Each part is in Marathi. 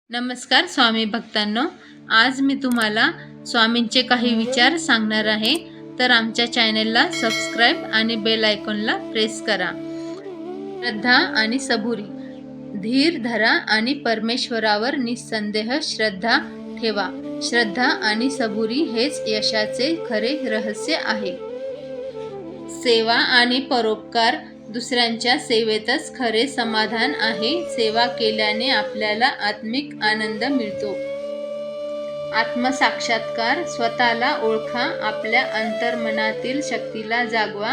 नमस्कार स्वामी भक्तांनो, आज मी तुम्हाला स्वामींचे काही विचार सांगणार आहे. तर आमच्या चॅनेलला सबस्क्राईब आणि बेल आयकॉनला प्रेस करा. श्रद्धा आणि सबुरी. धीर धरा आणि परमेश्वरावर निसंदेह श्रद्धा ठेवा. श्रद्धा आणि सबुरी हेच यशाचे खरे रहस्य आहे. सेवा आणि परोपकार. दुसऱ्यांच्या सेवेतच खरे समाधान आहे. सेवा केल्याने आपल्याला आत्मिक आनंद मिळतो. आत्मसाक्षात्कार. स्वतःला ओळखा, आपल्या अंतर्मनातील शक्तीला जागवा.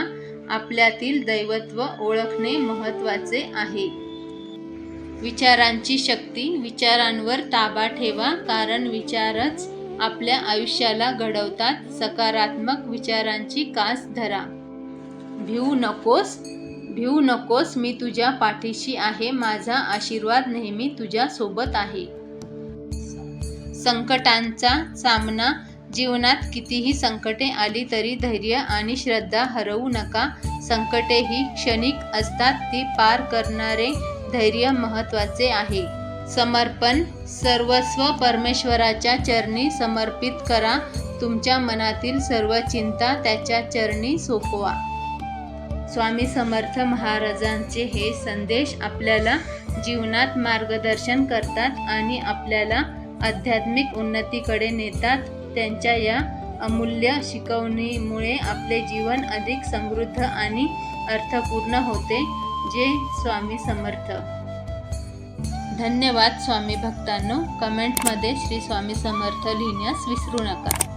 आपल्यातील दैवत्व ओळखणे महत्त्वाचे आहे. विचारांची शक्ती. विचारांवर ताबा ठेवा, कारण विचारच आपल्या आयुष्याला घडवतात. सकारात्मक विचारांची कास धरा. भिवू नकोस, मी तुझ्या पाठीशी आहे. माझा आशीर्वाद नेहमी तुझ्या सोबत आहे. संकटांचा सामना. जीवनात कितीही संकटे आली तरी धैर्य आणि श्रद्धा हरवू नका. संकटे ही क्षणिक असतात, ती पार करणारे धैर्य महत्त्वाचे आहे. समर्पण. सर्वस्व परमेश्वराच्या चरणी समर्पित करा. तुमच्या मनातील सर्व चिंता त्याच्या चरणी सोपवा. स्वामी समर्थ महाराजांचे हे संदेश आपल्याला जीवनात मार्गदर्शन करतात आणि आपल्याला आध्यात्मिक उन्नतीकडे नेतात. त्यांच्या या अमूल्य शिकवणीमुळे आपले जीवन अधिक समृद्ध आणि अर्थपूर्ण होते. जय स्वामी समर्थ. धन्यवाद स्वामी भक्तांनो. कमेंटमध्ये श्री स्वामी समर्थ लिहिण्यास विसरू नका.